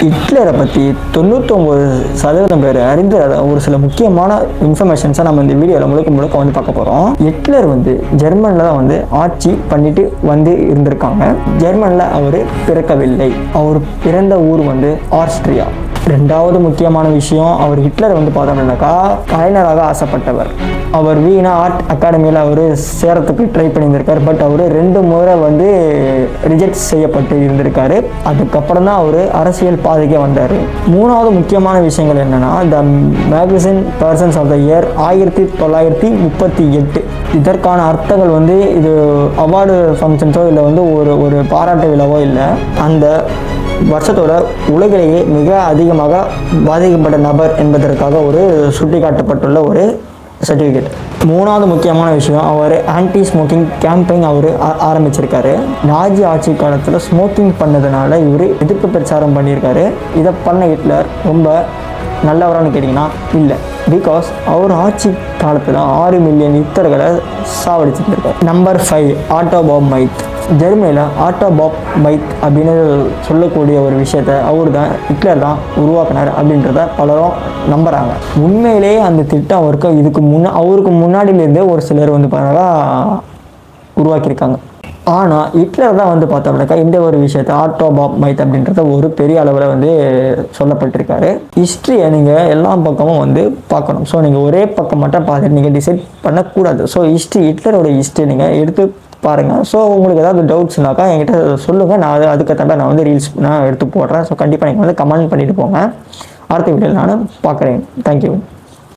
ஹிட்லரை பற்றி 99% பேர் அறிந்திராத ஒரு சில முக்கியமான இன்ஃபர்மேஷன்ஸை நம்ம இந்த வீடியோவில் முழுக்க வந்து பார்க்க போகிறோம். ஹிட்லர் வந்து ஜெர்மனில் தான் வந்து ஆட்சி பண்ணிட்டு வந்து இருந்திருக்காங்க. ஜெர்மனில் அவர் பிறக்கவில்லை. அவர் பிறந்த ஊர் வந்து ஆஸ்திரியா. ரெண்டாவது முக்கியமான விஷயம், அவர் ஹிட்லர் வந்து பார்த்தோம்னாக்கா கலைஞராக ஆசைப்பட்டவர். அவர் வீணா ஆர்ட் அகாடமியில் அவர் சேரத்துக்கு ட்ரை பண்ணியிருந்திருக்கார். பட் அவர் 2 முறை வந்து ரிஜெக்ட் செய்யப்பட்டு இருந்திருக்காரு. அதுக்கப்புறம் தான் அவர் அரசியல் பாதைக்கு வந்தார். மூணாவது முக்கியமான விஷயங்கள் என்னன்னா, the magazine persons of the year 1938. இதற்கான அர்த்தங்கள் வந்து இது அவார்டு ஃபங்க்ஷன்ஸோ இல்லை வந்து ஒரு பாராட்டு விழாவோ இல்லை. அந்த வருஷத்தோட உலகிலேயே மிக அதிகமாக பாதிக்கப்பட்ட நபர் என்பதற்காக ஒரு சுட்டி காட்டப்பட்டுள்ள ஒரு சர்டிஃபிகேட். மூணாவது முக்கியமான விஷயம், அவர் ஆன்டி ஸ்மோக்கிங் கேம்பெயின் அவர் ஆரம்பிச்சிருக்காரு. நாஜி ஆட்சி காலத்தில் ஸ்மோக்கிங் பண்ணதுனால இவர் எதிர்ப்பு பிரச்சாரம் பண்ணியிருக்காரு. இதை பண்ண ஹிட்லர் ரொம்ப நல்லவரான்னு கேட்டிங்கன்னா இல்லை. பிகாஸ் அவர் ஆட்சி காலத்தில் 6 மில்லியன் யுத்தர்களை சாவடிச்சிருந்திருக்கார். Number 5, atom bomb மைத். ஜெர்மனியில் ஆட்டோ பாம் மைத் அப்படின்னு சொல்லக்கூடிய ஒரு விஷயத்த ஹிட்லர் தான் உருவாக்கினார் அப்படின்றத பலரும் நம்புகிறாங்க. உண்மையிலேயே அந்த திட்டம் அவருக்கு முன்னாடியிலேருந்தே ஒரு சிலர் வந்து பார்த்தா உருவாக்கியிருக்காங்க. ஆனால் ஹிட்லர் தான் வந்து பார்த்தோம்னாக்கா இந்த ஒரு விஷயத்த ஆட்டோ பாம் மைத் அப்படின்றத ஒரு பெரிய அளவில் வந்து சொல்லப்பட்டிருக்காரு. ஹிஸ்ட்ரியை நீங்கள் எல்லா பக்கமும் வந்து பார்க்கணும். ஸோ நீங்கள் ஒரே பக்கம் மட்டும் பார்த்துட்டு நீங்கள் டிசைட் பண்ணக்கூடாது. ஸோ ஹிட்லரோட ஹிஸ்ட்ரி நீங்கள் எடுத்து பாருங்கள். ஸோ உங்களுக்கு ஏதாவது டவுட்ஸ்னாக்கா என்கிட்ட சொல்லுங்கள். நான் அதுக்கேற்ற நான் வந்து ரீல்ஸ் எடுத்து போடுறேன். ஸோ கண்டிப்பாக நீங்கள் வந்து கமெண்ட் பண்ணிட்டு போங்க. அடுத்த வீடியோவில் நான் பார்க்குறேன். தேங்க்யூ.